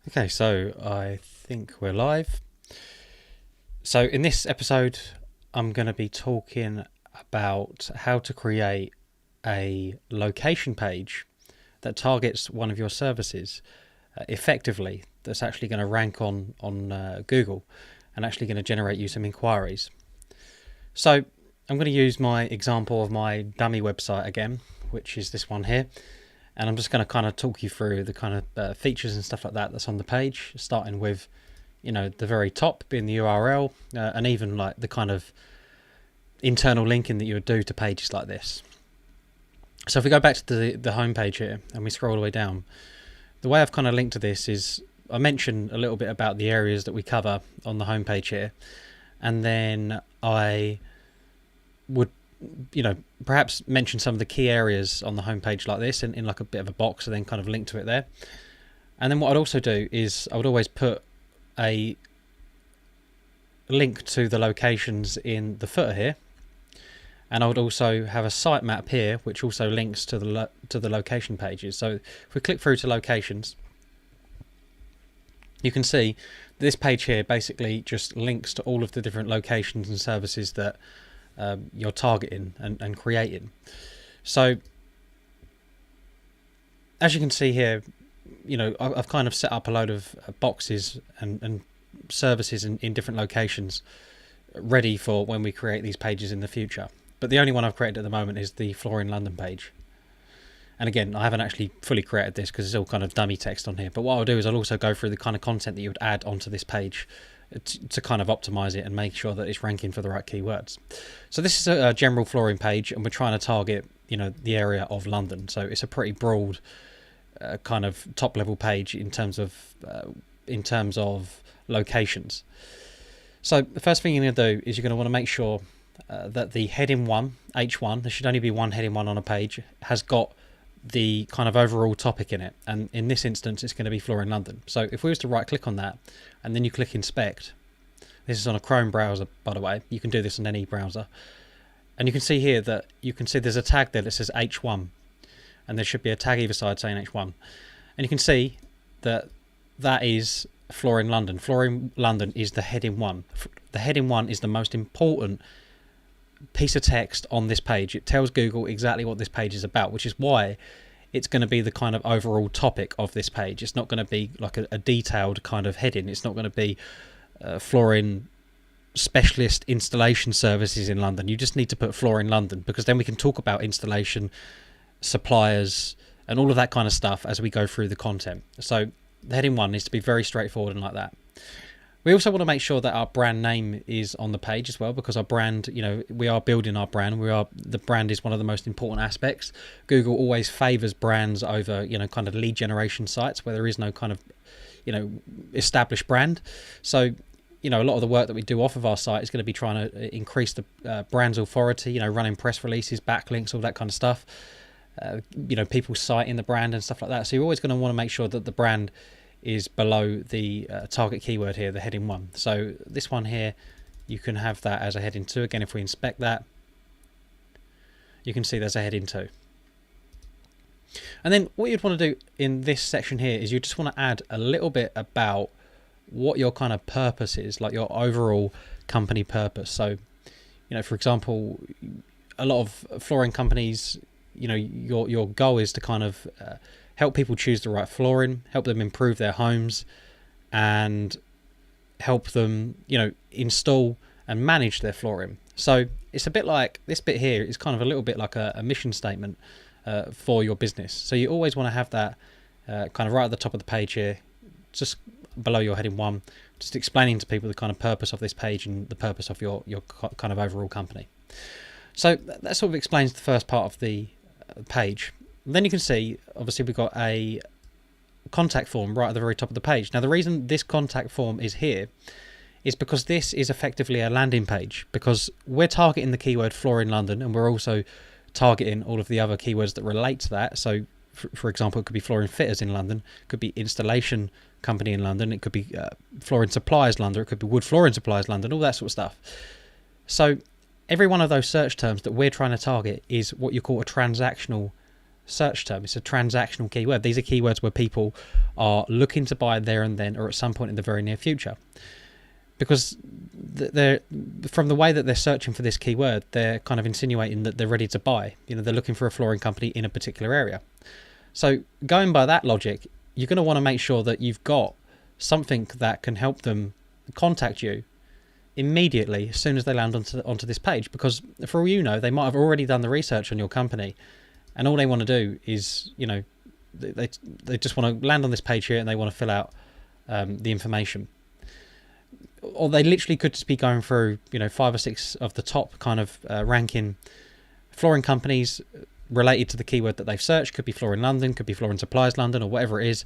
Okay, so I think we're live. So in this episode, I'm going to be talking about how to create a location page that targets one of your services effectively. That's actually going to rank on Google and actually going to generate you some inquiries. So I'm going to use my example of my dummy website again, which is this one here. And I'm just going to kind of talk you through the kind of features and stuff like that that's on the page, starting with, the very top being the URL, and even like the kind of internal linking that you would do to pages like this. So if we go back to the home page here and we scroll all the way down, the way I've kind of linked to this is I mentioned a little bit about the areas that we cover on the home page here, and then I would perhaps mention some of the key areas on the homepage like this in like a bit of a box, and then kind of link to it there. And then what I'd also do is I would always put a link to the locations in the footer here, and I would also have a sitemap here which also links to the location pages. So if we click through to locations, you can see this page here basically just links to all of the different locations and services that you're targeting and creating. So as you can see here, I've kind of set up a load of boxes and services in different locations ready for when we create these pages in the future. But the only one I've created at the moment is the Flooring London page. And again, I haven't actually fully created this because it's all kind of dummy text on here. But what I'll do is I'll also go through the kind of content that you would add onto this page to kind of optimize it and make sure that it's ranking for the right keywords. So this is a general flooring page, and we're trying to target the area of London. So it's a pretty broad kind of top level page in terms of locations. So the first thing you're going to do is you're going to want to make sure that the heading 1, H1, there should only be one heading 1 on a page, has got the kind of overall topic in it, and in this instance it's going to be Flooring London. So if we was to right click on that and then you click inspect, this is on a Chrome browser by the way, you can do this on any browser, and you can see here that there's a tag there that says H1, and there should be a tag either side saying H1, and you can see that is Flooring London. Flooring London is the heading 1. The heading 1 is the most important piece of text on this page. It tells Google exactly what this page is about, which is why it's going to be the kind of overall topic of this page. It's not going to be like a detailed kind of heading. It's not going to be flooring specialist installation services in London. You just need to put Flooring London, because then we can talk about installation, suppliers, and all of that kind of stuff as we go through the content. So the heading 1 needs to be very straightforward and like that. We also want to make sure that our brand name is on the page as well, because our brand, we are building our brand. The brand is one of the most important aspects. Google always favors brands over, kind of lead generation sites where there is no kind of, established brand. So, a lot of the work that we do off of our site is going to be trying to increase the brand's authority, running press releases, backlinks, all that kind of stuff. People citing the brand and stuff like that. So you're always going to want to make sure that the brand is below the target keyword here, the heading 1. So this one here, you can have that as a heading 2. Again, if we inspect that, you can see there's a heading 2. And then what you'd want to do in this section here is you just want to add a little bit about what your kind of purpose is, like your overall company purpose. So, for example, a lot of flooring companies, your goal is to kind of help people choose the right flooring, help them improve their homes, and help them, install and manage their flooring. So it's a bit like this bit here is kind of a little bit like a mission statement for your business. So you always want to have that kind of right at the top of the page here, just below your heading 1, just explaining to people the kind of purpose of this page and the purpose of your kind of overall company. So that sort of explains the first part of the page. Then you can see, obviously, we've got a contact form right at the very top of the page. Now, the reason this contact form is here is because this is effectively a landing page, because we're targeting the keyword Flooring London, and we're also targeting all of the other keywords that relate to that. So, for example, it could be flooring fitters in London, it could be installation company in London, it could be flooring suppliers London, it could be wood flooring suppliers London, all that sort of stuff. So every one of those search terms that we're trying to target is what you call a transactional search term. It's a transactional keyword. These are keywords where people are looking to buy there and then, or at some point in the very near future. Because they're, from the way that they're searching for this keyword, they're kind of insinuating that they're ready to buy. You know, they're looking for a flooring company in a particular area. So going by that logic, you're going to want to make sure that you've got something that can help them contact you immediately as soon as they land onto this page. Because for all you know, they might have already done the research on your company, and all they want to do is, you know, they just want to land on this page here and they want to fill out the information. Or they literally could just be going through, you know, 5 or 6 of the top kind of ranking flooring companies related to the keyword that they've searched. Could be Flooring London, could be Flooring Supplies London, or whatever it is,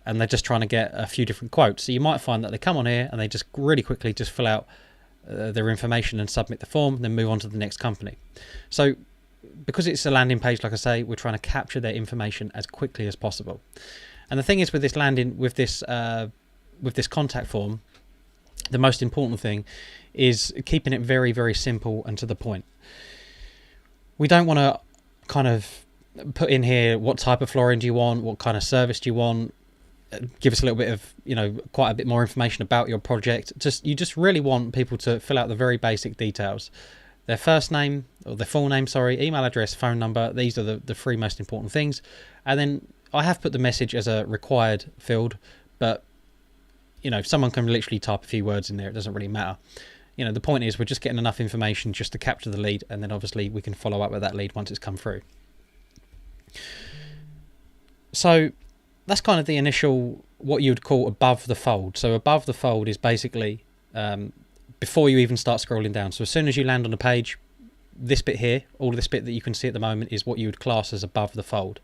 and they're just trying to get a few different quotes. So you might find that they come on here and they just really quickly just fill out their information and submit the form, and then move on to the next company. So because it's a landing page, like I say, we're trying to capture their information as quickly as possible. And the thing is, with this with this contact form, the most important thing is keeping it very, very simple and to the point. We don't want to kind of put in here what type of flooring do you want, what kind of service do you want, give us a little bit of, you know, quite a bit more information about your project. You just really want people to fill out the very basic details. Their first name, or their full name, sorry, email address, phone number. These are the 3 most important things. And then I have put the message as a required field, but you know, someone can literally type a few words in there. It doesn't really matter. You know, the point is we're just getting enough information just to capture the lead, and then obviously we can follow up with that lead once it's come through. So that's kind of the initial, what you'd call above the fold. So above the fold is basically before you even start scrolling down. So as soon as you land on a page, this bit here, all of this bit that you can see at the moment, is what you would class as above the fold.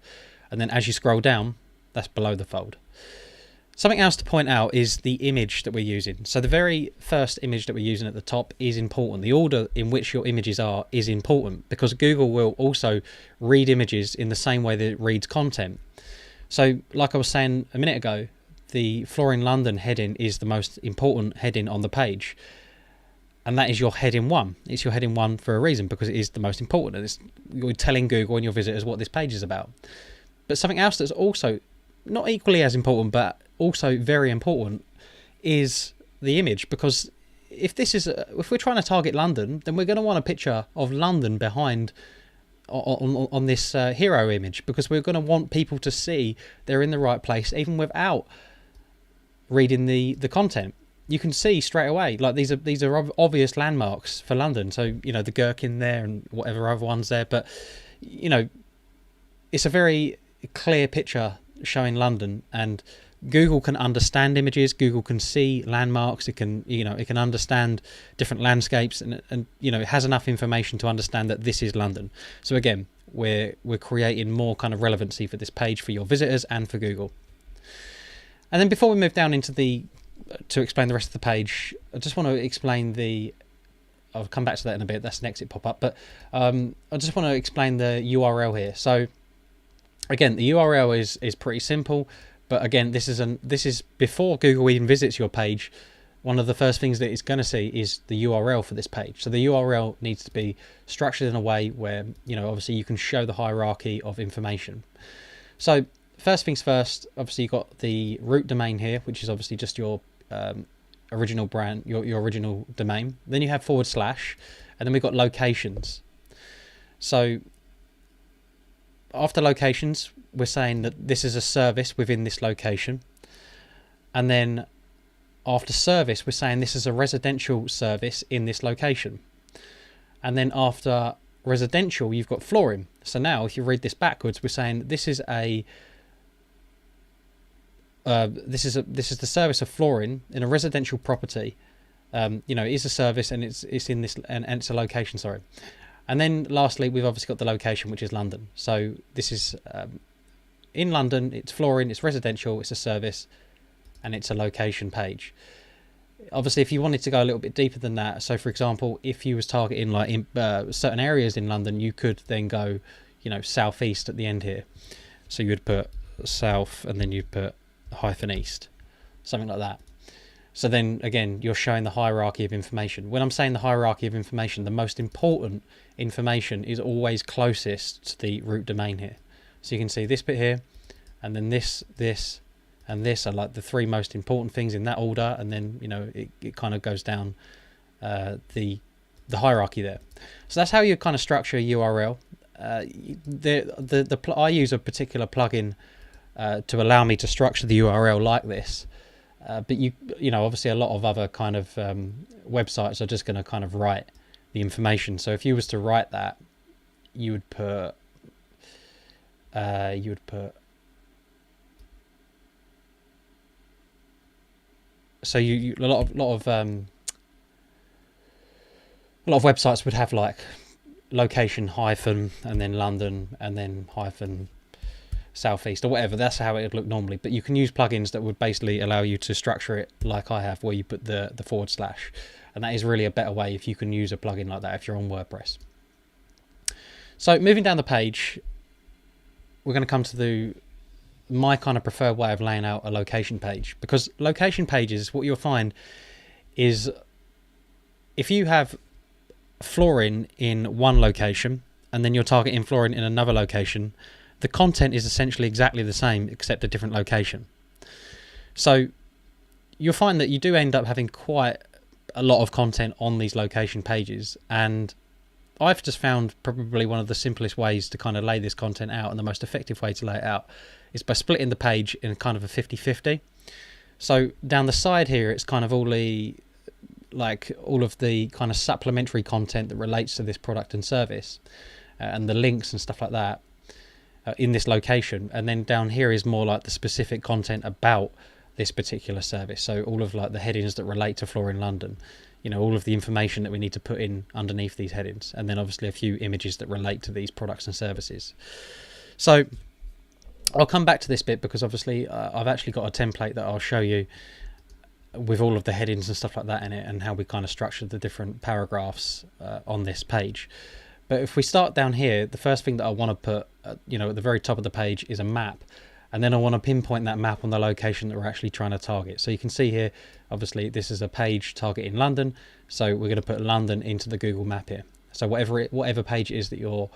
And then as you scroll down, that's below the fold. Something else to point out is the image that we're using. So the very first image that we're using at the top is important. The order in which your images are is important, because Google will also read images in the same way that it reads content. So like I was saying a minute ago, the Flooring London heading is the most important heading on the page. And that is your heading 1. It's your heading 1 for a reason, because it is the most important. You're telling Google and your visitors what this page is about. But something else that's also not equally as important, but also very important, is the image. Because if we're trying to target London, then we're going to want a picture of London behind on this hero image, because we're going to want people to see they're in the right place even without reading the content. You can see straight away, like these are obvious landmarks for London. So, you know, the gherkin there and whatever other ones there, but you know, it's a very clear picture showing London, and Google can understand images. Google can see landmarks. It can understand different landscapes, and you know, it has enough information to understand that this is London. So again, we're creating more kind of relevancy for this page for your visitors and for Google. And then before we move down into to explain the rest of the page, I just want to explain I'll come back to that in a bit. That's an exit pop-up, but I just want to explain the URL here. So again, the URL is pretty simple, but again, this is before Google even visits your page. One of the first things that it's going to see is the URL for this page. So the URL needs to be structured in a way where, you know, obviously you can show the hierarchy of information. So first things first, obviously you've got the root domain here, which is obviously just your original brand, your original domain. Then you have /, and then we've got locations. So after locations, we're saying that this is a service within this location. And then after service, we're saying this is a residential service in this location. And then after residential, you've got flooring. So now if you read this backwards, we're saying this is the service of flooring in a residential property. You know, it is a service, and it's in this, and it's a location, sorry. And then lastly, we've obviously got the location, which is London. So this is in London, it's flooring, it's residential, it's a service, and it's a location page. Obviously, if you wanted to go a little bit deeper than that, so for example, if you was targeting like in certain areas in London, you could then go, you know, southeast at the end here. So you would put south, and then you'd put -east, something like that. So then again, you're showing the hierarchy of information. When I'm saying the hierarchy of information, the most important information is always closest to the root domain here. So you can see this bit here, and then this, and this are like the three most important things in that order, and then it kind of goes down the hierarchy there. So that's how you kind of structure a URL. I use a particular plugin to allow me to structure the URL like this, but obviously a lot of other kind of websites are just going to kind of write the information. So if you was to write that, you would put so a lot of websites would have like location hyphen and then London and then hyphen southeast or whatever. That's how it would look normally, but you can use plugins that would basically allow you to structure it like I have, where you put the /, and that is really a better way if you can use a plugin like that if you're on WordPress. So moving down the page, we're going to come to my kind of preferred way of laying out a location page, because location pages, what you'll find is if you have flooring in one location and then you're targeting flooring in another location, the content is essentially exactly the same except a different location. So you'll find that you do end up having quite a lot of content on these location pages, and I've just found probably one of the simplest ways to kind of lay this content out, and the most effective way to lay it out, is by splitting the page in kind of a 50-50. So down the side here, it's kind of all of the kind of supplementary content that relates to this product and service, and the links and stuff like that in this location. And then down here is more like the specific content about this particular service. So all of like the headings that relate to Flooring London, all of the information that we need to put in underneath these headings, and then obviously a few images that relate to these products and services. So I'll come back to this bit because obviously I've actually got a template that I'll show you with all of the headings and stuff like that in it, and how we kind of structured the different paragraphs on this page. But if we start down here, the first thing that I want to put at the very top of the page is a map, and then I want to pinpoint that map on the location that we're actually trying to target. So you can see here, obviously this is a page targeting London, so we're going to put London into the Google map here. So whatever page it is that you're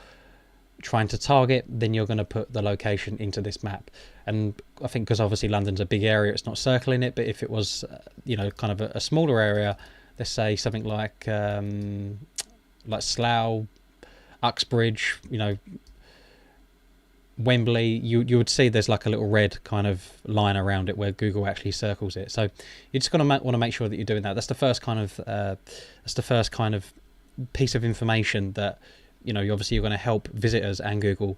trying to target, then you're going to put the location into this map. And I think because obviously London's a big area, it's not circling it, but if it was kind of a smaller area, let's say something like Slough, Uxbridge, Wembley, you would see there's like a little red kind of line around it where Google actually circles it. So you're just going to want to make sure that you're doing that. That's the first kind of piece of information that you're going to help visitors and Google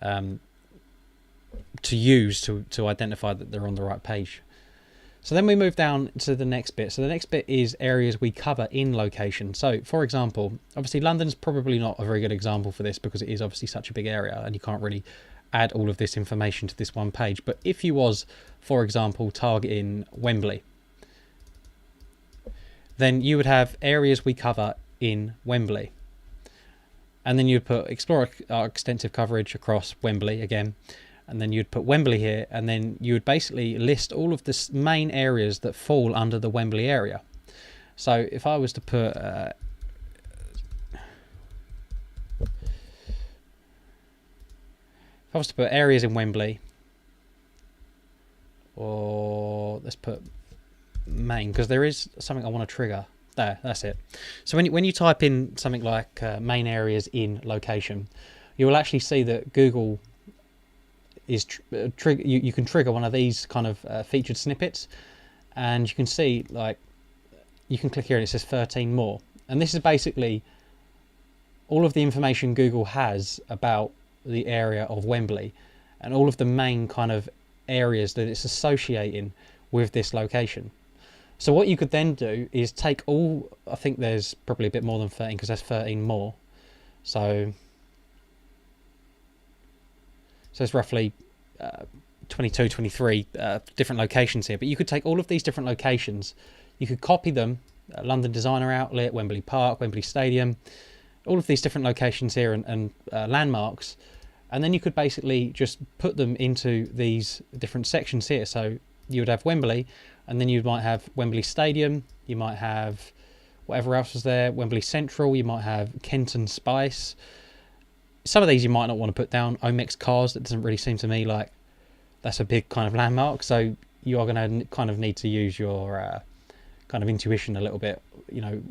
to use to identify that they're on the right page. So then we move down to the next bit. So the next bit is areas we cover in location. So for example, obviously London's probably not a very good example for this because it is obviously such a big area and you can't really add all of this information to this one page. But if you was, for example, targeting Wembley, then you would have areas we cover in Wembley. And then you'd put explore our extensive coverage across Wembley again. And then you'd put Wembley here, and then you would basically list all of the main areas that fall under the Wembley area. So if I was to put areas in Wembley, or let's put main, because there is something I want to trigger. There, that's it. So when you type in something like main areas in location, you will actually see that Google is you can trigger one of these kind of featured snippets, and you can see, like, you can click here and it says 13 more, and this is basically all of the information Google has about the area of Wembley and all of the main kind of areas that it's associating with this location. So what you could then do is take all, I think there's probably a bit more than 13 because there's 13 more. So it's roughly 22, 23 different locations here. But you could take all of these different locations, you could copy them, London Designer Outlet, Wembley Park, Wembley Stadium, all of these different locations here and landmarks. And then you could basically just put them into these different sections here. So you would have Wembley, and then you might have Wembley Stadium, you might have whatever else was there, Wembley Central, you might have Kenton Spice, some of these you might not want to put down. Omex cars, that doesn't really seem to me like that's a big kind of landmark. So you are going to kind of need to use your kind of intuition a little bit. You know,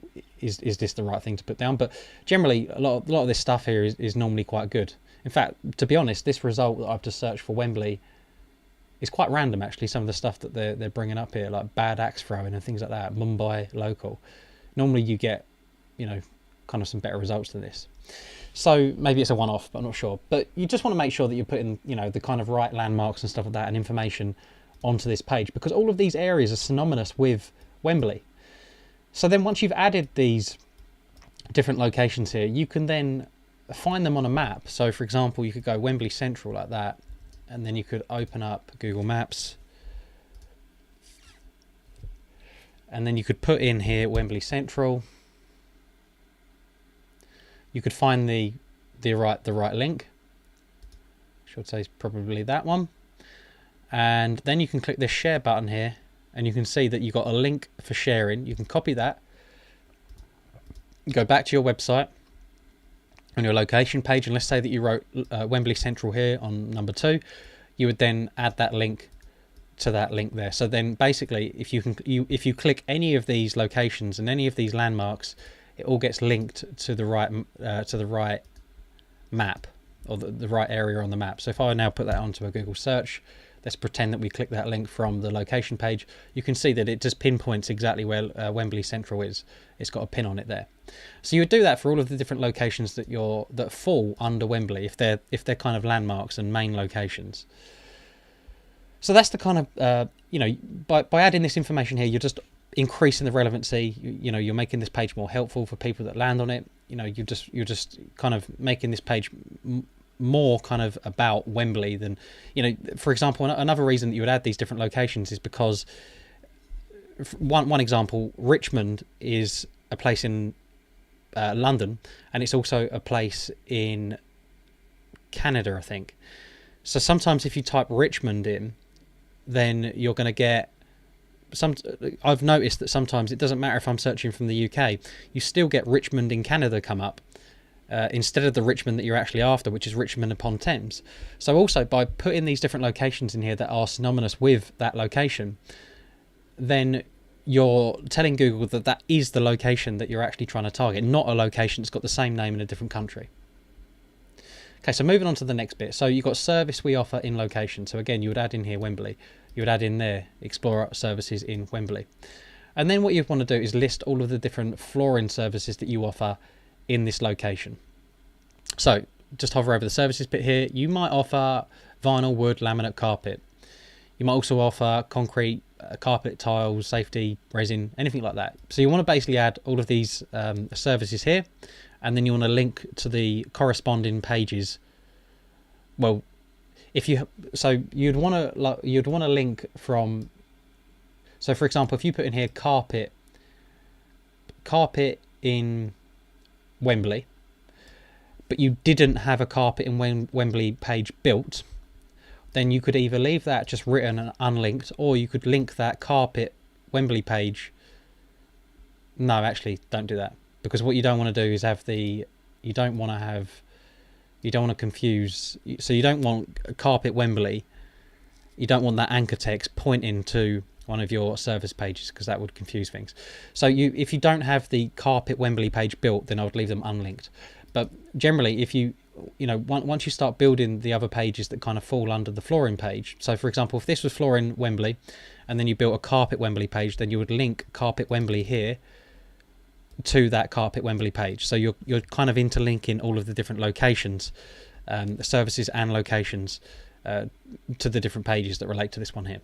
is this the right thing to put down? But generally, a lot of this stuff here is normally quite good. In fact, to be honest, this result that I've just searched for Wembley is quite random, actually. Some of the stuff that they're bringing up here, like bad axe throwing and things like that, Mumbai local. Normally you get, you know, kind of some better results than this. So maybe it's a one-off, but I'm not sure. But you just want to make sure that you're putting, you know, the kind of right landmarks and stuff like that and information onto this page, because all of these areas are synonymous with Wembley. So then once you've added these different locations here, you can then find them on a map. So for example, you could go Wembley Central like that, and then you could open up Google Maps, and then you could put in here Wembley Central. You could find the right link, which I'd say is probably that one, and then you can click this share button here, and you can see that you've got a link for sharing. You can copy that, go back to your website on your location page, and let's say that you wrote Wembley Central here on number 2, you would then add that link to that link there. So then basically, if you click any of these locations and any of these landmarks, it all gets linked to the right map, or the right area on the map. So if I now put that onto a Google search, let's pretend that we click that link from the location page, you can see that it just pinpoints exactly where Wembley Central is. It's got a pin on it there. So you would do that for all of the different locations that fall under Wembley, if they're kind of landmarks and main locations. So that's the kind of you know, by adding this information here, you're just increasing the relevancy. You know, you're making this page more helpful for people that land on it. You know, you're just kind of making this page more kind of about Wembley than, you know, for example, another reason that you would add these different locations is because one example, Richmond is a place in London, and it's also a place in Canada, I think. So sometimes if you type Richmond in, then you're going to get I've noticed that sometimes it doesn't matter if I'm searching from the UK, you still get Richmond in Canada come up instead of the Richmond that you're actually after, which is Richmond upon Thames. So also by putting these different locations in here that are synonymous with that location, then you're telling Google that that is the location that you're actually trying to target, not a location that's got the same name in a different country. Okay, so moving on to the next bit. So you've got service we offer in location. So again, you would add in here Wembley. You would add in there Explorer services in Wembley. And then what you want to do is list all of the different flooring services that you offer in this location. So just hover over the services bit here. You might offer vinyl, wood, laminate, carpet. You might also offer concrete, carpet, tiles, safety, resin, anything like that. So you want to basically add all of these services here, and then you want to link to the corresponding pages. Well, you'd want to link from. So for example, if you put in here carpet in Wembley, but you didn't have a carpet in Wembley page built, then you could either leave that just written and unlinked, or you could link that carpet Wembley page. No, actually, don't do that, because what you don't want to do is you don't want to confuse. So you don't want carpet Wembley. You don't want that anchor text pointing to one of your service pages, because that would confuse things. So if you don't have the carpet Wembley page built, then I would leave them unlinked. But generally, if once you start building the other pages that kind of fall under the flooring page, so for example, if this was flooring Wembley and then you built a carpet Wembley page, then you would link carpet Wembley here to that carpet Wembley page. So you're kind of interlinking all of the different locations, services and locations to the different pages that relate to this one here.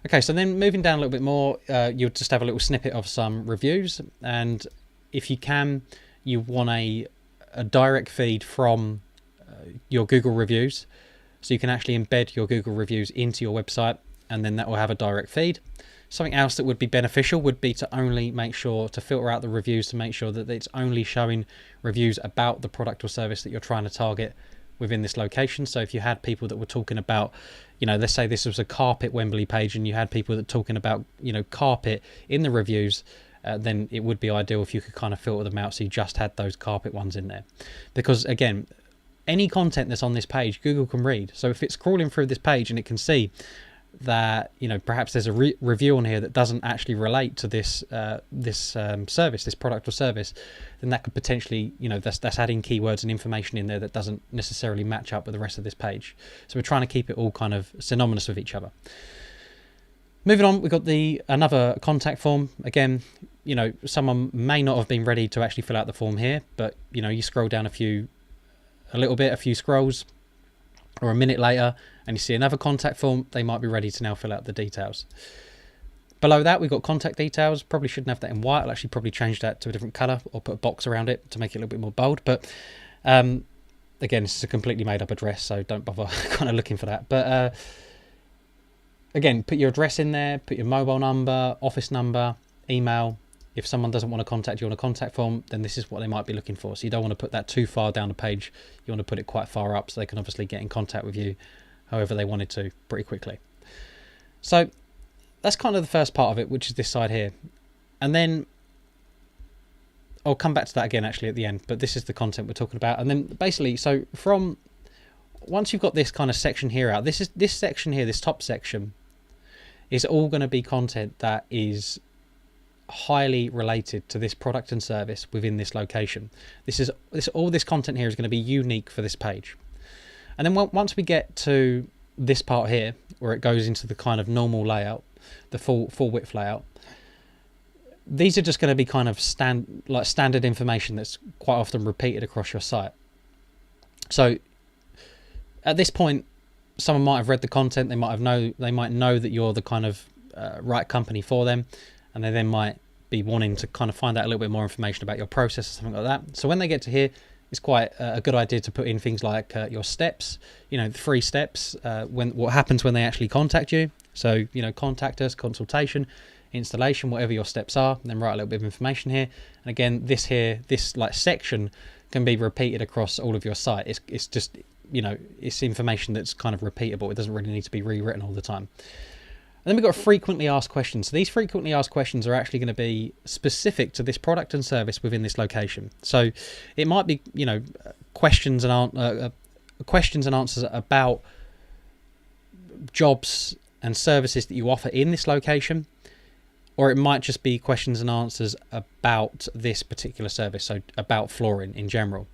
Okay, so then moving down a little bit more, you'll just have a little snippet of some reviews, and if you can, you want a direct feed from your Google reviews, so you can actually embed your Google reviews into your website, and then that will have a direct feed. Something else that would be beneficial would be to only make sure to filter out the reviews to make sure that it's only showing reviews about the product or service that you're trying to target within this location. So if you had people that were talking about, let's say this was a carpet Wembley page and you had people that talking about, carpet in the reviews, then it would be ideal if you could kind of filter them out so you just had those carpet ones in there. Because again, any content that's on this page, Google can read. So if it's crawling through this page and it can see that, you know, perhaps there's a review on here that doesn't actually relate to this service, this product or service, then that could potentially, you know, that's adding keywords and information in there that doesn't necessarily match up with the rest of this page. So we're trying to keep it all kind of synonymous with each other. Moving on, we've got another contact form. Again, you know, someone may not have been ready to actually fill out the form here, but, you know, you scroll down a few scrolls, or a minute later, and you see another contact form, they might be ready to now fill out the details. Below that, we've got contact details. Probably shouldn't have that in white. I'll actually probably change that to a different color or put a box around it to make it a little bit more bold. But again, this is a completely made up address, so don't bother kind of looking for that. But again, put your address in there, put your mobile number, office number, email. If someone doesn't want to contact you on a contact form, then this is what they might be looking for. So you don't want to put that too far down the page. You want to put it quite far up so they can obviously get in contact with you however they wanted to pretty quickly. So that's kind of the first part of it, which is this side here. And then I'll come back to that again actually at the end, but this is the content we're talking about. And then basically, so from once you've got this kind of section here out, this section here, this top section, is all going to be content that is highly related to this product and service within this location. All this content here is going to be unique for this page. And then once we get to this part here, where it goes into the kind of normal layout, the full width layout, these are just going to be kind of standard information that's quite often repeated across your site. So at this point, someone might have read the content, they might know that you're the kind of right company for them, and they then might be wanting to kind of find out a little bit more information about your process or something like that. So when they get to here, it's quite a good idea to put in things like your steps, you know, the 3 steps, what happens when they actually contact you. So, you know, contact us, consultation, installation, whatever your steps are, and then write a little bit of information here. And again, this like section can be repeated across all of your site. It's just, you know, it's information that's kind of repeatable. It doesn't really need to be rewritten all the time. And then we've got frequently asked questions. So these frequently asked questions are actually going to be specific to this product and service within this location. So it might be, you know, questions and answers about jobs and services that you offer in this location, or it might just be questions and answers about this particular service, so about flooring in general.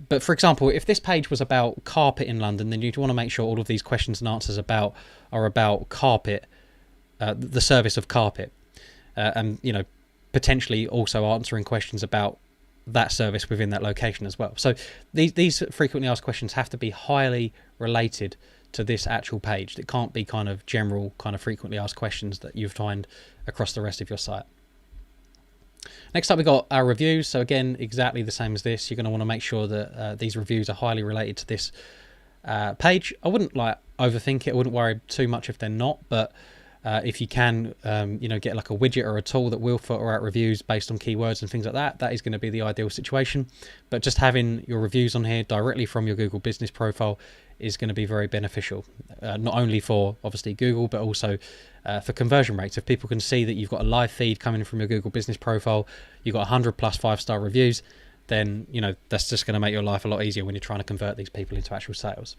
But for example, if this page was about carpet in London, then you'd want to make sure all of these questions and answers are about carpet, the service of carpet, and, you know, potentially also answering questions about that service within that location as well. So these frequently asked questions have to be highly related to this actual page. It can't be kind of general kind of frequently asked questions that you find across the rest of your site. Next up, we've got our reviews. So again, exactly the same as this. You're going to want to make sure that these reviews are highly related to this page. I wouldn't like overthink it. I wouldn't worry too much if they're not, but if you can, you know, get like a widget or a tool that will filter out reviews based on keywords and things like that, that is going to be the ideal situation. But just having your reviews on here directly from your Google business profile is going to be very beneficial, not only for obviously Google, but also for conversion rates. If people can see that you've got a live feed coming from your Google business profile, you've got 100 plus 5-star reviews, then, you know, that's just going to make your life a lot easier when you're trying to convert these people into actual sales.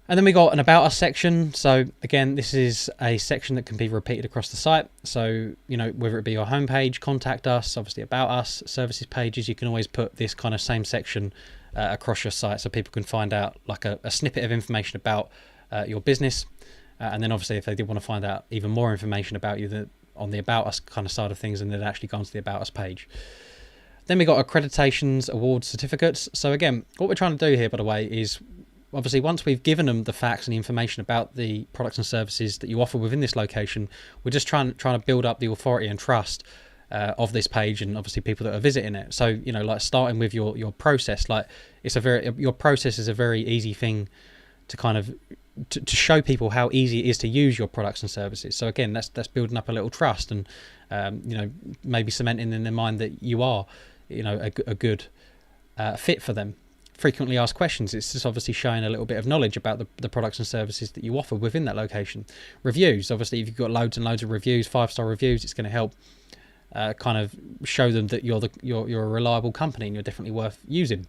And then we got an About Us section. So again, this is a section that can be repeated across the site. So, you know, whether it be your homepage, Contact Us, obviously About Us, Services pages, you can always put this kind of same section across your site so people can find out like a snippet of information about your business. And then obviously if they did want to find out even more information about you on the About Us kind of side of things, and they'd actually go onto the About Us page. Then we got accreditations, awards, certificates. So again, what we're trying to do here, by the way, is obviously once we've given them the facts and the information about the products and services that you offer within this location, we're just trying to build up the authority and trust of this page, and obviously people that are visiting it. So, you know, like starting with your process, like your process is a very easy thing to kind of to show people how easy it is to use your products and services. So again, that's building up a little trust, and you know, maybe cementing in their mind that you are, you know, a good fit for them. Frequently asked questions, it's just obviously showing a little bit of knowledge about the products and services that you offer within that location. Reviews, obviously if you've got loads and loads of reviews, 5-star reviews, it's going to help kind of show them that you're a reliable company and you're definitely worth using.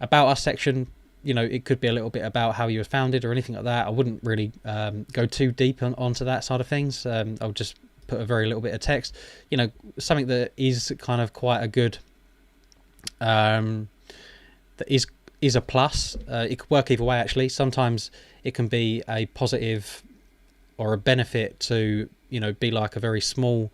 About Us section, you know, it could be a little bit about how you were founded or anything like that. I wouldn't really go too deep onto that side of things. I'll just put a very little bit of text, you know, something that is kind of quite a good, that is a plus. It could work either way, actually. Sometimes it can be a positive or a benefit to, you know, be like a very small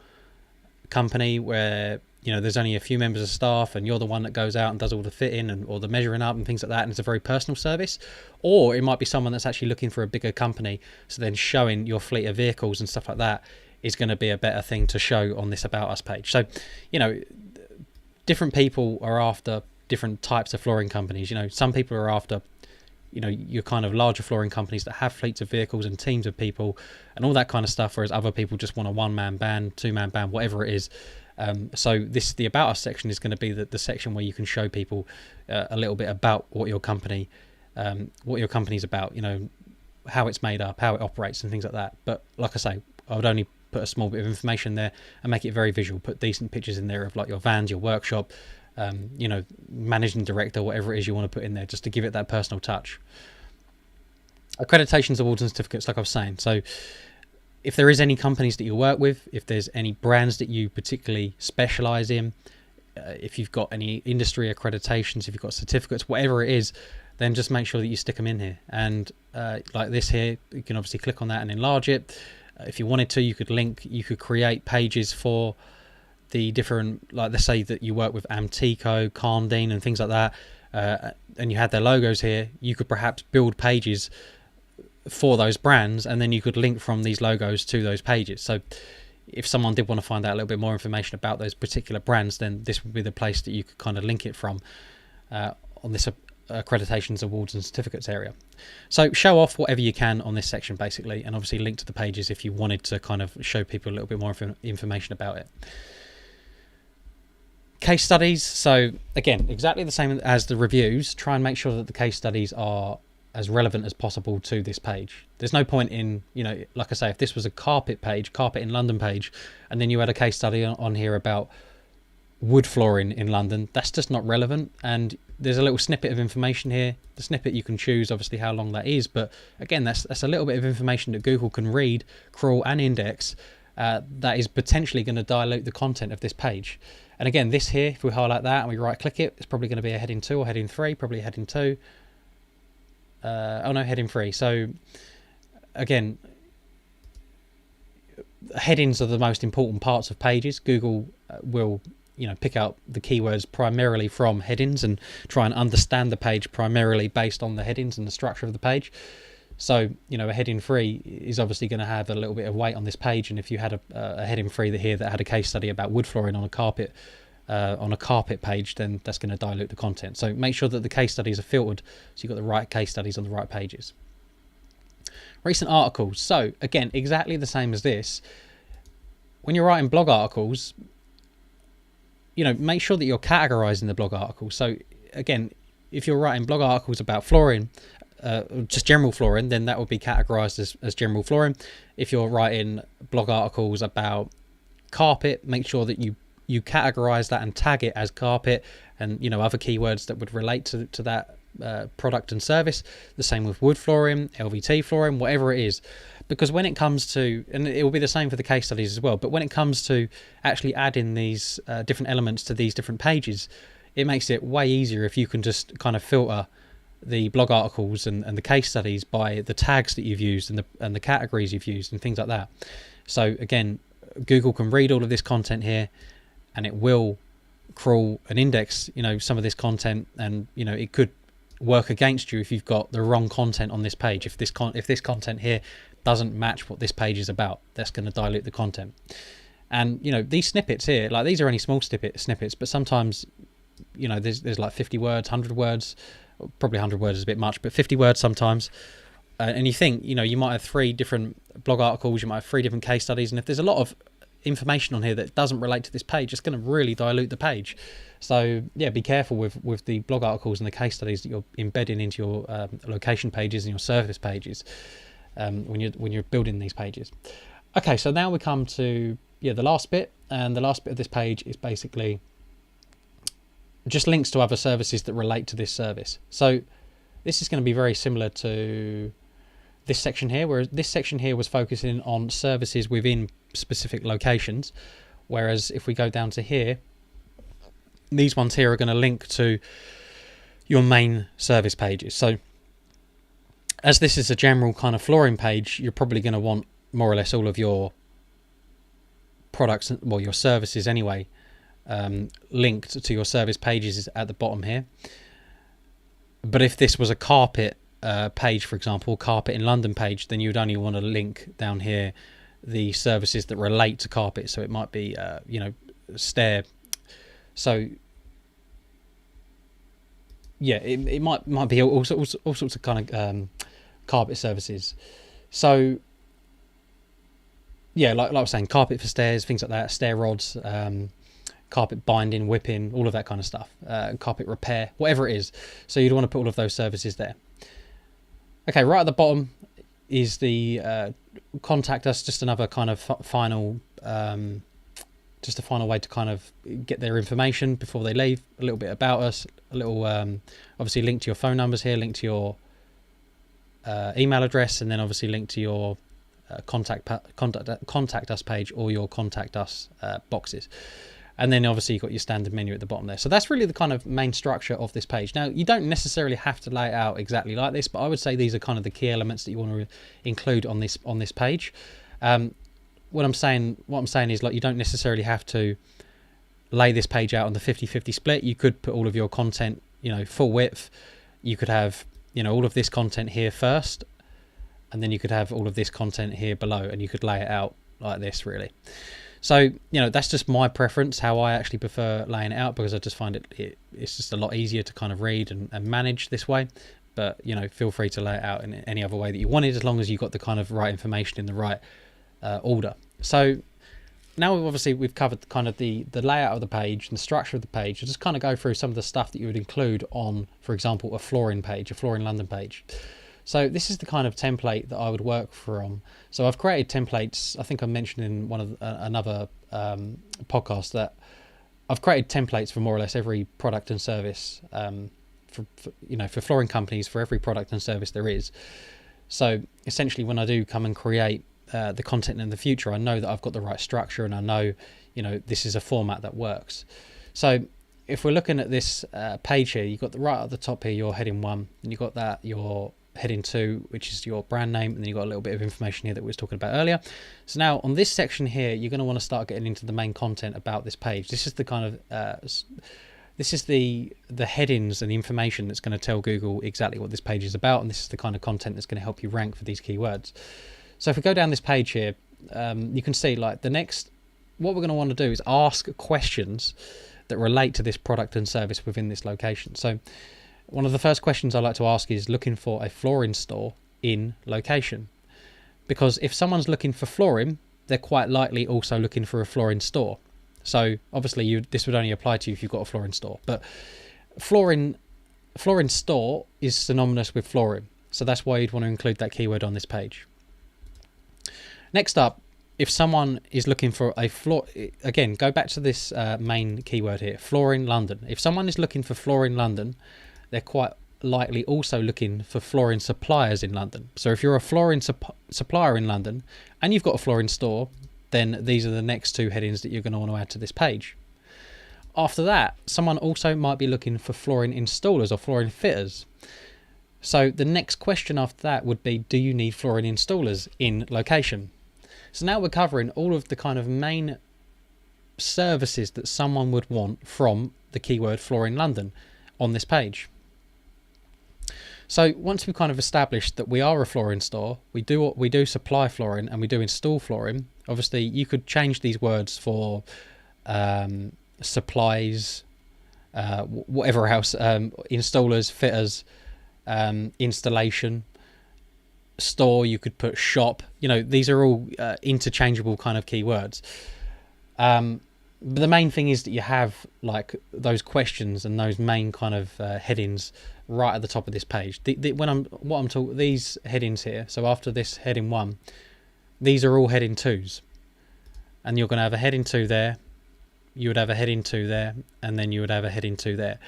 company where, you know, there's only a few members of staff and you're the one that goes out and does all the fitting and or the measuring up and things like that, and it's a very personal service. Or it might be someone that's actually looking for a bigger company, so then showing your fleet of vehicles and stuff like that is going to be a better thing to show on this About Us page. So, you know, different people are after different types of flooring companies. You know, some people are after, you know, your kind of larger flooring companies that have fleets of vehicles and teams of people and all that kind of stuff, whereas other people just want a one-man band, two-man band, whatever it is. So the About Us section is going to be the section where you can show people a little bit about what your company's about, you know, how it's made up, how it operates and things like that. But like I say, I would only put a small bit of information there and make it very visual. Put decent pictures in there of like your vans, your workshop, you know, managing director, whatever it is you want to put in there, just to give it that personal touch. Accreditations, awards and certificates, like I was saying. So if there is any companies that you work with, if there's any brands that you particularly specialize in, if you've got any industry accreditations, if you've got certificates, whatever it is, then just make sure that you stick them in here. And like this here, you can obviously click on that and enlarge it. If you wanted to, you could create pages for the different, like let's say that you work with Amtico, Carndine and things like that, and you had their logos here, you could perhaps build pages for those brands, and then you could link from these logos to those pages. So if someone did want to find out a little bit more information about those particular brands, then this would be the place that you could kind of link it from on this accreditations, awards and certificates area. So show off whatever you can on this section basically, and obviously link to the pages if you wanted to kind of show people a little bit more information about it. Case studies, so again, exactly the same as the reviews. Try and make sure that the case studies are as relevant as possible to this page. There's no point in, you know, like I say, if this was a carpet page, carpet in London page, and then you had a case study on here about wood flooring in London, that's just not relevant. And there's a little snippet of information here. The snippet, you can choose obviously how long that is, but again, that's a little bit of information that Google can read, crawl and index, that is potentially going to dilute the content of this page. And again, this here, if we highlight that and we right click it, it's probably going to be a heading 2 or heading 3, probably heading 2. Oh no, heading 3. So again, headings are the most important parts of pages. Google will, you know, pick out the keywords primarily from headings and try and understand the page primarily based on the headings and the structure of the page. So, you know, a heading 3 is obviously going to have a little bit of weight on this page, and if you had a heading 3 here that had a case study about wood flooring on a carpet page, then that's going to dilute the content. So make sure that the case studies are filtered so you've got the right case studies on the right pages. Recent articles. So again, exactly the same as this. When you're writing blog articles, you know, make sure that you're categorizing the blog articles. So again, if you're writing blog articles about flooring, just general flooring, then that would be categorized as general flooring. If you're writing blog articles about carpet, make sure that you categorize that and tag it as carpet, and, you know, other keywords that would relate to that product and service. The same with wood flooring, LVT flooring, whatever it is. Because when it comes to, and it will be the same for the case studies as well, but when it comes to actually adding these different elements to these different pages, it makes it way easier if you can just kind of filter the blog articles and the case studies by the tags that you've used and the categories you've used and things like that. So again, Google can read all of this content here, and it will crawl and index, you know, some of this content, and, you know, it could work against you if you've got the wrong content on this page. If this content here doesn't match what this page is about, that's going to dilute the content. And, you know, these snippets here, like, these are only small snippets, but sometimes, you know, there's like 50 words, 100 words, probably 100 words is a bit much, but 50 words sometimes. And you think, you know, you might have 3 different blog articles, you might have 3 different case studies, and if there's a lot of information on here that doesn't relate to this page, it's going to really dilute the page. So yeah, be careful with the blog articles and the case studies that you're embedding into your location pages and your service pages when you're building these pages. Okay, so now we come to the last bit, and the last bit of this page is basically just links to other services that relate to this service. So this is going to be very similar to this section here, whereas this section here was focusing on services within specific locations, whereas if we go down to here, these ones here are going to link to your main service pages. So as this is a general kind of flooring page, you're probably going to want more or less all of your products, well, your services anyway, linked to your service pages at the bottom here. But if this was a carpet page, for example, carpet in London page, then you would only want to link down here the services that relate to carpet. So it might be, stair. So yeah, it might be all sorts of kind of carpet services. So yeah, like I was saying, carpet for stairs, things like that, stair rods, carpet binding, whipping, all of that kind of stuff, carpet repair, whatever it is. So you'd want to put all of those services there. Okay, right at the bottom is the contact us, just another kind of final, just a final way to kind of get their information before they leave, a little bit about us, a little, obviously link to your phone numbers here, link to your email address, and then obviously link to your contact us page or your contact us boxes. And then obviously you've got your standard menu at the bottom there. So that's really the kind of main structure of this page. Now, you don't necessarily have to lay it out exactly like this, but I would say these are kind of the key elements that you want to include on this page. What I'm saying is, like, you don't necessarily have to lay this page out on the 50-50 split. You could put all of your content, full width. You could have, all of this content here first, and then you could have all of this content here below, and you could lay it out like this, really. So, that's just my preference, how I actually prefer laying it out, because I just find it's just a lot easier to kind of read and manage this way. But, feel free to lay it out in any other way that you wanted, as long as you've got the kind of right information in the right order. So now we've covered kind of the layout of the page and the structure of the page. I'll just kind of go through some of the stuff that you would include on, for example, a flooring page, a flooring London page. So this is the kind of template that I would work from. So I've created templates. I think I mentioned in one of another podcast that I've created templates for more or less every product and service for flooring companies, for every product and service there is. So essentially, when I do come and create the content in the future, I know that I've got the right structure, and I know, this is a format that works. So if we're looking at this page here, you've got right at the top here, your heading 1, and you've got your heading 2, which is your brand name, and then you've got a little bit of information here that we was talking about earlier. So now on this section here, you're going to want to start getting into the main content about this page. This is the kind of this is the headings and the information that's going to tell Google exactly what this page is about, and this is the kind of content that's going to help you rank for these keywords. So if we go down this page here, you can see, like, what we're going to want to do is ask questions that relate to this product and service within this location. So one of the first questions I like to ask is looking for a flooring store in location. Because if someone's looking for flooring, they're quite likely also looking for a flooring store. So obviously this would only apply to you if you've got a flooring store. But flooring store is synonymous with flooring. So that's why you'd want to include that keyword on this page. Next up, if someone is looking for a floor, again, go back to this main keyword here, flooring London. If someone is looking for flooring London, they're quite likely also looking for flooring suppliers in London. So if you're a flooring supplier in London and you've got a flooring store, then these are the next two headings that you're going to want to add to this page. After that, someone also might be looking for flooring installers or flooring fitters. So the next question after that would be, do you need flooring installers in location? So now we're covering all of the kind of main services that someone would want from the keyword flooring London on this page. So once we've kind of established that we are a flooring store, we do supply flooring and we do install flooring. Obviously, you could change these words for supplies, whatever else, installers, fitters, installation, store. You could put shop. These are all interchangeable kind of keywords. But the main thing is that you have, like, those questions and those main kind of headings right at the top of this page. These headings here. So after this heading 1, these are all heading 2s, and you're going to have a heading 2 there you would have a heading 2 there, and then you would have a heading 2 there.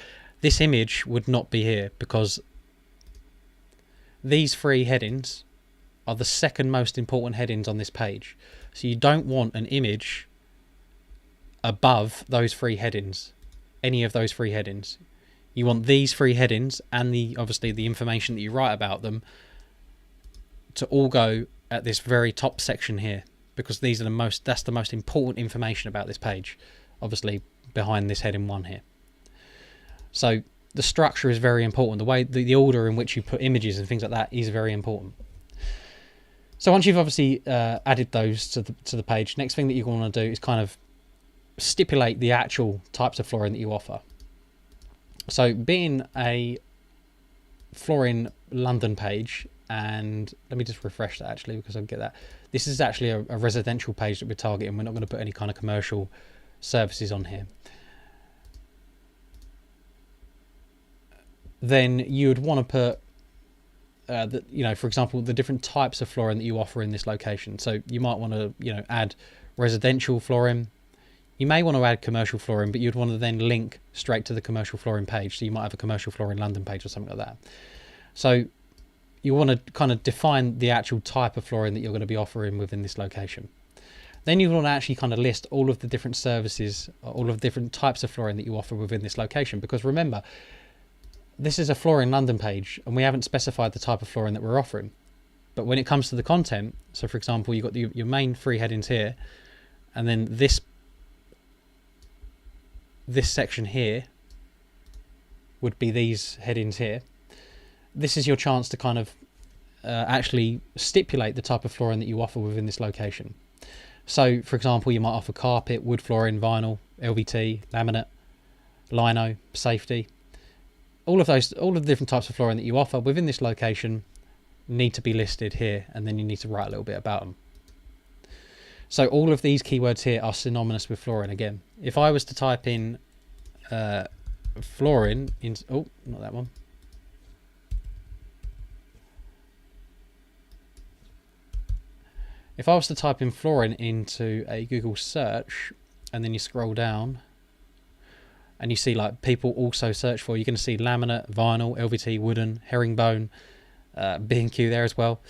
This image would not be here because these 3 headings are the second most important headings on this page. So you don't want an image above those 3 headings, any of those 3 headings. You want these 3 headings and obviously the information that you write about them to all go at this very top section here, because these are that's the most important information about this page, obviously behind this heading 1 here. So the structure is very important. The way the order in which you put images and things like that is very important. So once you've obviously added those to the page, next thing that you're going to do is kind of stipulate the actual types of flooring that you offer. So being a flooring London page, and let me just refresh that actually, because I get that this is actually a residential page that we're targeting. We're not going to put any kind of commercial services on here. Then you would want to put for example, the different types of flooring that you offer in this location. So you might want to add residential flooring. You may want to add commercial flooring, but you'd want to then link straight to the commercial flooring page. So you might have a commercial flooring London page or something like that. So you want to kind of define the actual type of flooring that you're going to be offering within this location. Then you want to actually kind of list all of the different services, all of the different types of flooring that you offer within this location. Because remember, this is a flooring London page and we haven't specified the type of flooring that we're offering. But when it comes to the content, so for example, you've got your main 3 headings here, and then this section here would be these headings here. This is your chance to kind of actually stipulate the type of flooring that you offer within this location. So for example, you might offer carpet, wood flooring, vinyl, LVT, laminate, lino, safety. All of the different types of flooring that you offer within this location need to be listed here, and then you need to write a little bit about them. So all of these keywords here are synonymous with flooring. Again, if I was to type in flooring in, oh, not that one. If I was to type in flooring into a Google search, and then you scroll down, and you see like people also search for, you're going to see laminate, vinyl, LVT, wooden, herringbone, B&Q there as well.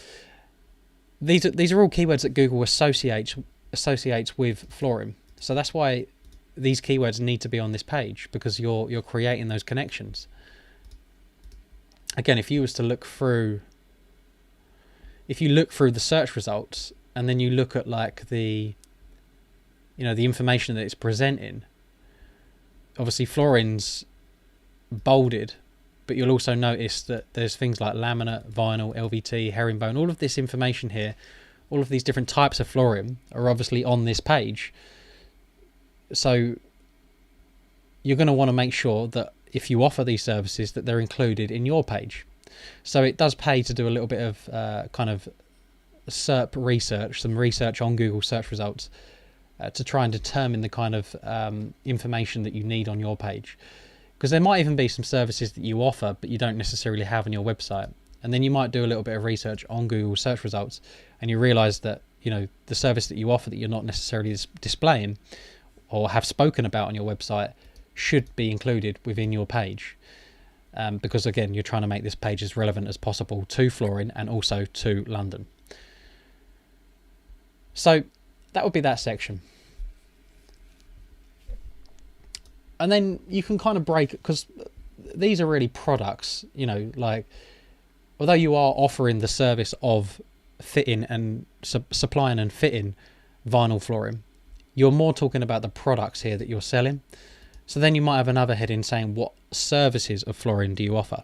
These are all keywords that Google associates with flooring. So that's why these keywords need to be on this page, because you're creating those connections. Again, if you was to look through the search results, and then you look at like the information that it's presenting, obviously flooring's bolded, but you'll also notice that there's things like laminate, vinyl, LVT, herringbone. All of this information here, all of these different types of flooring are obviously on this page. So you're going to want to make sure that if you offer these services, that they're included in your page. So it does pay to do a little bit of kind of SERP research, some research on Google search results, to try and determine the kind of information that you need on your page. Because there might even be some services that you offer but you don't necessarily have on your website, and then you might do a little bit of research on Google search results and you realize that the service that you offer that you're not necessarily displaying or have spoken about on your website should be included within your page, because again, you're trying to make this page as relevant as possible to flooring and also to London. So that would be that section. And then you can kind of break, because these are really products, like, although you are offering the service of fitting and supplying and fitting vinyl flooring, you're more talking about the products here that you're selling. So then you might have another heading saying, what services of flooring do you offer?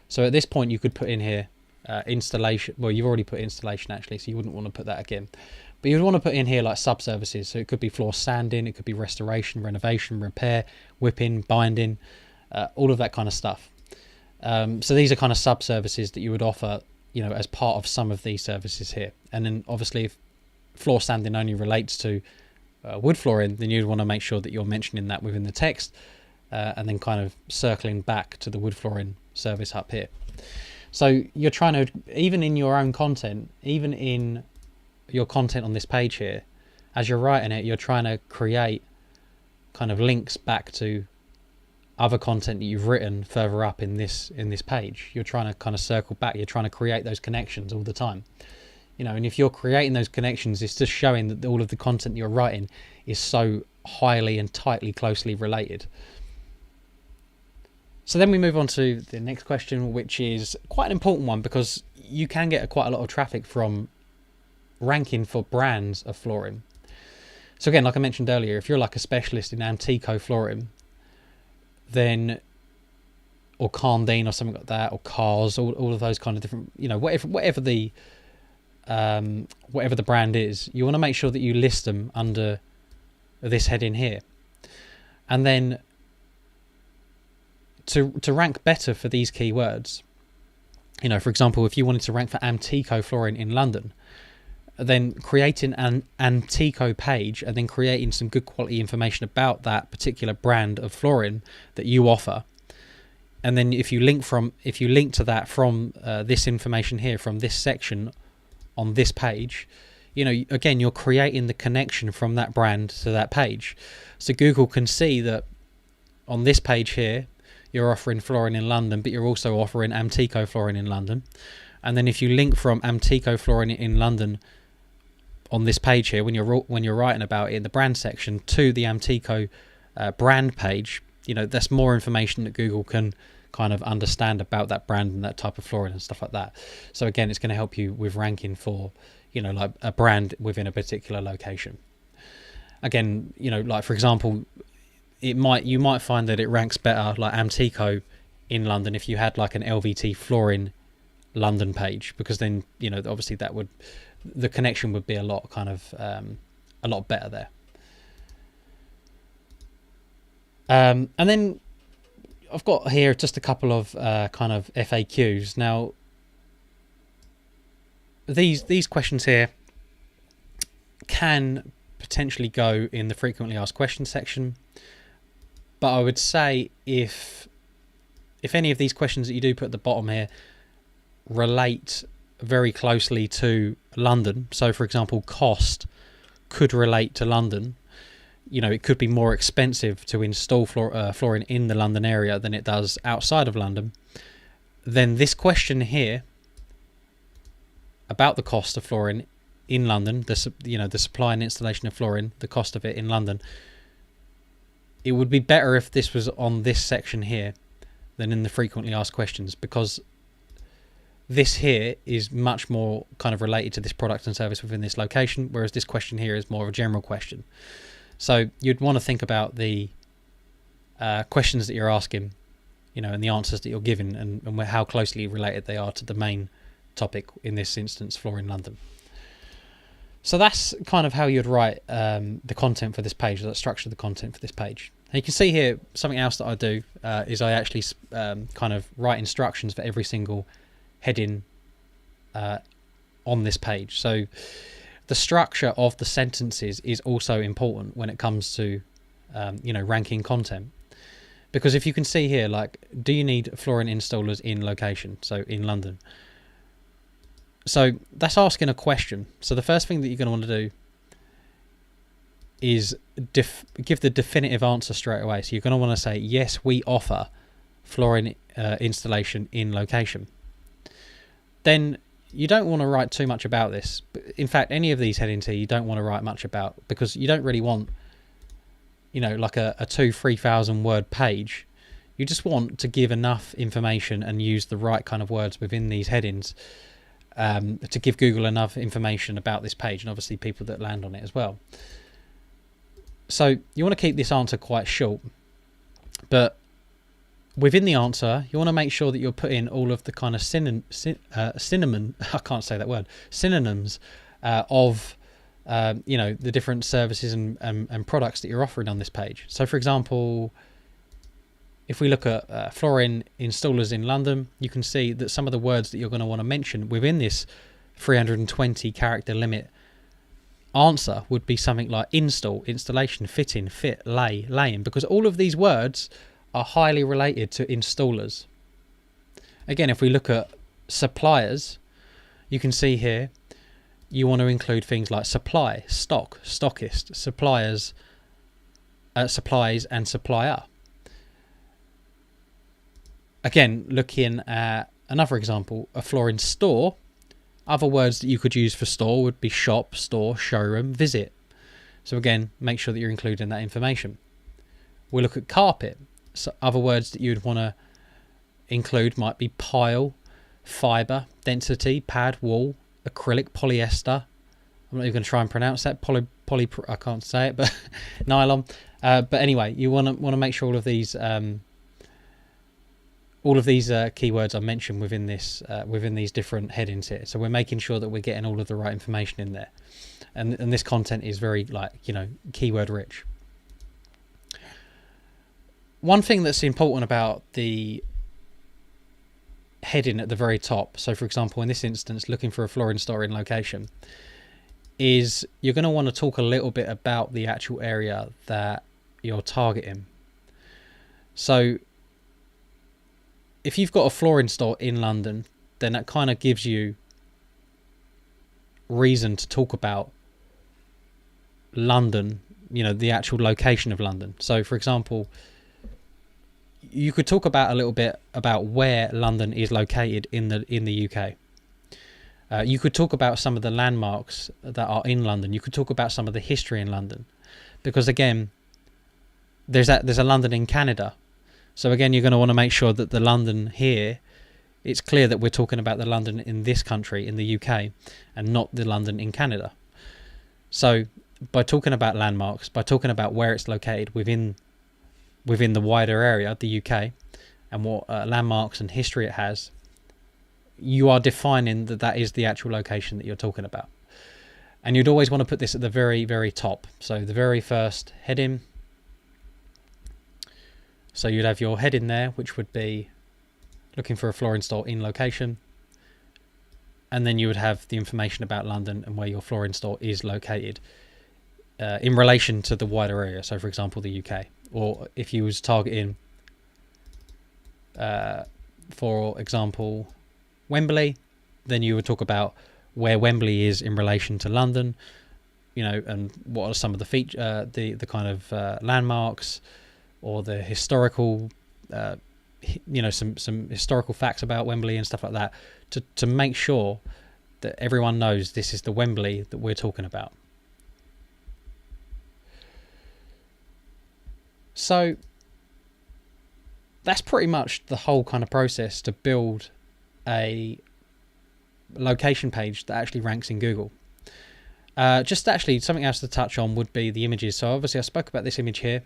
So at this point you could put in here installation. Well, you've already put installation actually, so you wouldn't want to put that again. But you'd want to put in here like sub-services. So it could be floor sanding, it could be restoration, renovation, repair, whipping, binding, all of that kind of stuff. So these are kind of sub-services that you would offer, as part of some of these services here. And then obviously if floor sanding only relates to wood flooring, then you'd want to make sure that you're mentioning that within the text, and then kind of circling back to the wood flooring service up here. So you're trying to, even in your own content, even in your content on this page here, as you're writing it, you're trying to create kind of links back to other content that you've written further up in this page. You're trying to kind of circle back. You're trying to create those connections all the time. And if you're creating those connections, it's just showing that all of the content you're writing is so highly and tightly closely related. So then we move on to the next question, which is quite an important one, because you can get quite a lot of traffic from ranking for brands of flooring. So again, like I mentioned earlier, if you're like a specialist in Antico flooring, then, or Carndine or something like that, or Cars, all of those kind of different, whatever the brand is, you want to make sure that you list them under this heading here. And then to rank better for these keywords, for example, if you wanted to rank for Antico flooring in London, then creating an Antico page and then creating some good quality information about that particular brand of flooring that you offer. And then if you link to that from this information here, from this section on this page, again, you're creating the connection from that brand to that page. So Google can see that on this page here, you're offering flooring in London, but you're also offering Antico flooring in London. And then if you link from Antico flooring in London on this page here, when you're writing about it in the brand section, to the Antico brand page, that's more information that Google can kind of understand about that brand and that type of flooring and stuff like that. So again, it's going to help you with ranking for, like a brand within a particular location. Again, like for example, you might find that it ranks better, like Antico in London, if you had like an LVT flooring London page, because then, obviously the connection would be a lot better there. And then I've got here just a couple of kind of FAQs. Now, these questions here can potentially go in the frequently asked questions section, but I would say if any of these questions that you do put at the bottom here relate very closely to London, so for example, cost could relate to London. It could be more expensive to install flooring in the London area than it does outside of London. Then this question here about the cost of flooring in London, the supply and installation of flooring, the cost of it in London, it would be better if this was on this section here than in the frequently asked questions, because this here is much more kind of related to this product and service within this location, whereas this question here is more of a general question. So you'd want to think about the questions that you're asking, and the answers that you're giving, and how closely related they are to the main topic, in this instance, flooring London. So that's kind of how you'd write the content for this page, that structure the content for this page. And you can see here, something else that I do is I actually kind of write instructions for every single heading on this page. So the structure of the sentences is also important when it comes to ranking content, because if you can see here, like, do you need flooring installers in location, so in London? So that's asking a question. So the first thing that you're going to want to do is give the definitive answer straight away. So you're going to want to say, yes, we offer flooring installation in location. Then you don't want to write too much about this. In fact, any of these headings here you don't want to write much about, because you don't really want, like a 2,000-3,000 word page. You just want to give enough information and use the right kind of words within these headings to give Google enough information about this page, and obviously people that land on it as well. So you want to keep this answer quite short, but within the answer, you want to make sure that you're putting all of the kind of synonyms of the different services and products that you're offering on this page. So for example, if we look at flooring installers in London, you can see that some of the words that you're going to want to mention within this 320 character limit answer would be something like install, installation, fitting, fit, lay, laying, because all of these words are highly related to installers. Again, if we look at suppliers, you can see here you want to include things like supply, stock, stockist, suppliers, supplies and supplier. Again, looking at another example, a flooring store. Other words that you could use for store would be shop, store, showroom, visit. So again, make sure that you're including that information. We'll look at carpet. So other words that you'd want to include might be pile, fibre, density, pad, wool, acrylic, polyester. I'm not even going to try and pronounce that. I can't say it, but nylon. But anyway, you want to make sure all of these keywords are mentioned within these different headings here. So we're making sure that we're getting all of the right information in there, and this content is very keyword rich. One thing that's important about the heading at the very top, so for example in this instance looking for a flooring store in location, is you're going to want to talk a little bit about the actual area that you're targeting. So if you've got a flooring store in London, then that kind of gives you reason to talk about London, the actual location of London. So for example, you could talk about a little bit about where London is located in the UK. You could talk about some of the landmarks that are in London. You could talk about some of the history in London, because again, there's a London in Canada. So again, you're going to want to make sure that the London here, it's clear that we're talking about the London in this country, in the UK, and not the London in Canada. So by talking about landmarks, by talking about where it's located within the wider area, the UK, and what landmarks and history it has, you are defining that is the actual location that you're talking about. And you'd always want to put this at the very, very top. So the very first heading. So you'd have your heading there, which would be looking for a flooring store in location. And then you would have the information about London and where your flooring store is located in relation to the wider area. So for example, the UK. Or if you was targeting, for example, Wembley, then you would talk about where Wembley is in relation to London, and what are some of the kind of landmarks, or the historical, some historical facts about Wembley and stuff like that, to make sure that everyone knows this is the Wembley that we're talking about. So that's pretty much the whole kind of process to build a location page that actually ranks in Google. Just actually something else to touch on would be the images. So obviously I spoke about this image here.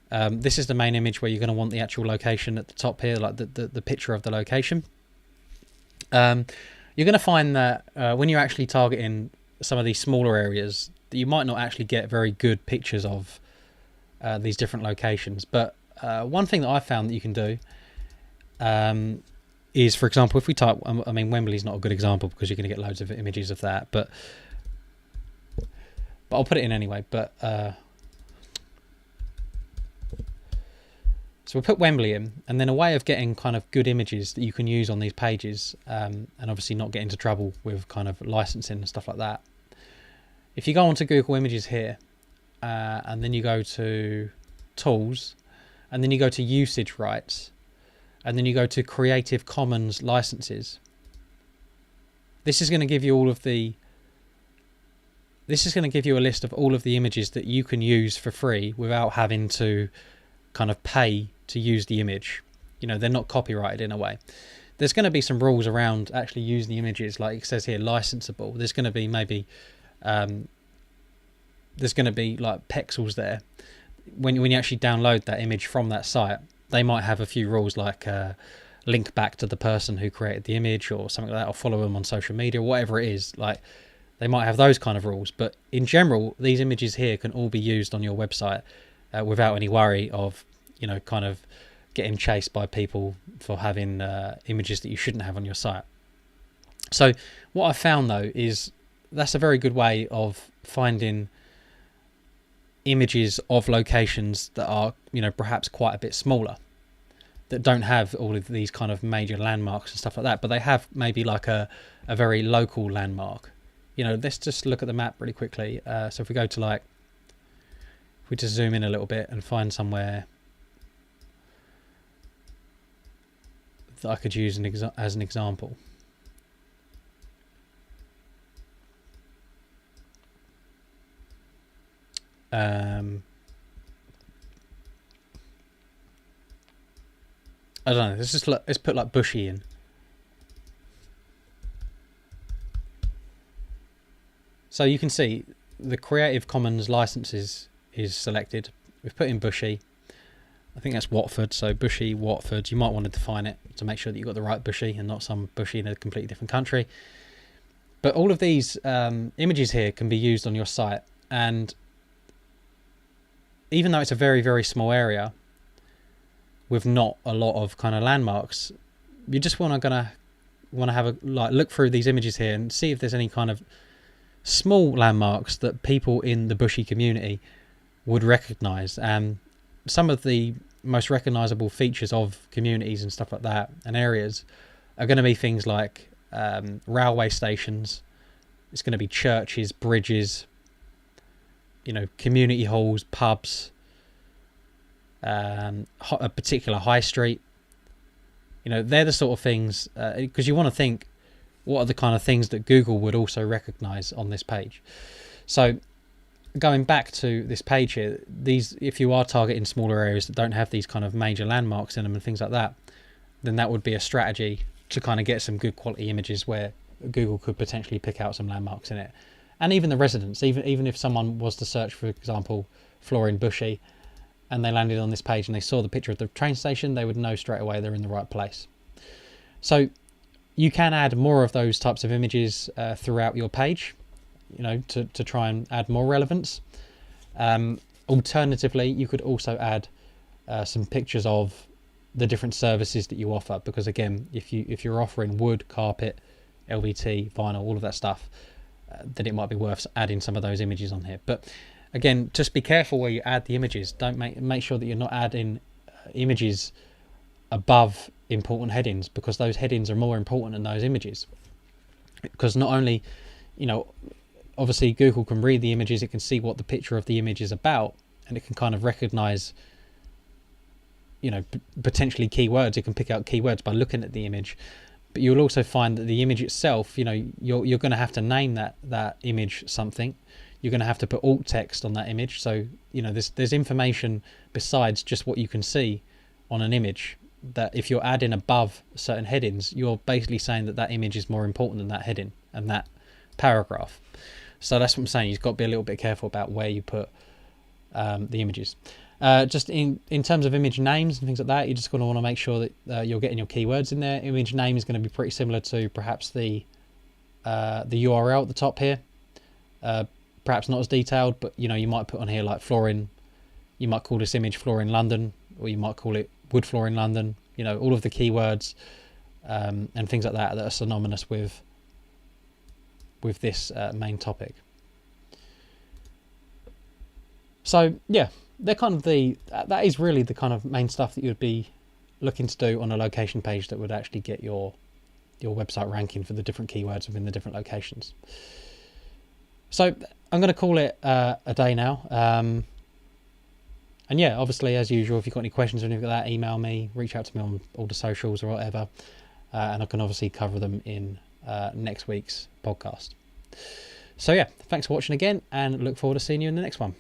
This is the main image where you're going to want the actual location at the top here, like the picture of the location. You're going to find that when you're actually targeting some of these smaller areas, that you might not actually get very good pictures of these different locations. But one thing that I found that you can do is, for example, if we type, I mean, Wembley's not a good example because you're going to get loads of images of that, but I'll put it in anyway. But so we'll put Wembley in, and then a way of getting kind of good images that you can use on these pages, and obviously not get into trouble with kind of licensing and stuff like that. If you go onto Google Images here, and then you go to Tools, and then you go to Usage Rights, and then you go to Creative Commons Licenses. This is going to give you all of the. This is going to give you a list of all of the images that you can use for free without having to kind of pay to use the image. They're not copyrighted in a way. There's going to be some rules around actually using the images, like it says here, licensable. There's going to be maybe there's going to be like pixels there. When you actually download that image from that site, they might have a few rules like link back to the person who created the image or something like that, or follow them on social media, whatever it is. Like, they might have those kind of rules. But in general, these images here can all be used on your website without any worry of, kind of getting chased by people for having images that you shouldn't have on your site. So what I found though is that's a very good way of finding images of locations that are, perhaps quite a bit smaller, that don't have all of these kind of major landmarks and stuff like that, but they have maybe like a very local landmark. Let's just look at the map really quickly. So if we go to If we just zoom in a little bit and find somewhere that I could use as an example. I don't know. Let's put like bushy in. So you can see the Creative Commons licenses is selected. We've put in bushy. I think that's Watford. So bushy, Watford. You might want to define it to make sure that you've got the right bushy and not some bushy in a completely different country. But all of these images here can be used on your site, and even though it's a very, very small area with not a lot of kind of landmarks, you just want to have a look through these images here and see if there's any kind of small landmarks that people in the bushy community would recognize. Some of the most recognizable features of communities and stuff like that and areas are going to be things like railway stations. It's going to be churches, bridges, community halls, pubs, a particular high street. They're the sort of things, because you want to think, what are the kind of things that Google would also recognize on this page? So going back to this page here, if you are targeting smaller areas that don't have these kind of major landmarks in them and things like that, then that would be a strategy to kind of get some good quality images where Google could potentially pick out some landmarks in it. And even the residents, even if someone was to search, for example, Florin Bushy, and they landed on this page and they saw the picture of the train station, they would know straight away they're in the right place. So you can add more of those types of images throughout your page, to try and add more relevance. Alternatively, you could also add some pictures of the different services that you offer, because again, if you're offering wood, carpet, LVT, vinyl, all of that stuff, then it might be worth adding some of those images on here. But again, just be careful where you add the images. Don't make sure that you're not adding images above important headings, because those headings are more important than those images. Because not only, obviously Google can read the images, it can see what the picture of the image is about, and it can kind of recognize, potentially keywords. It can pick out keywords by looking at the image. But you'll also find that the image itself, you're going to have to name that image something. You're going to have to put alt text on that image. So, there's information besides just what you can see on an image, that if you're adding above certain headings, you're basically saying that image is more important than that heading and that paragraph. So that's what I'm saying. You've got to be a little bit careful about where you put the images. Just in terms of image names and things like that, you're just going to want to make sure that you're getting your keywords in there. Image name is going to be pretty similar to perhaps the URL at the top here. Perhaps not as detailed, but you might put on here like Florin. You might call this image Florin London, or you might call it wood floor in London. All of the keywords and things like that are synonymous with this main topic. So yeah, they're kind of that is really the kind of main stuff that you'd be looking to do on a location page that would actually get your website ranking for the different keywords within the different locations. So I'm going to call it a day now. And yeah, obviously, as usual, if you've got any questions or anything like that, email me, reach out to me on all the socials or whatever, and I can obviously cover them in next week's podcast. So yeah, thanks for watching again, and look forward to seeing you in the next one.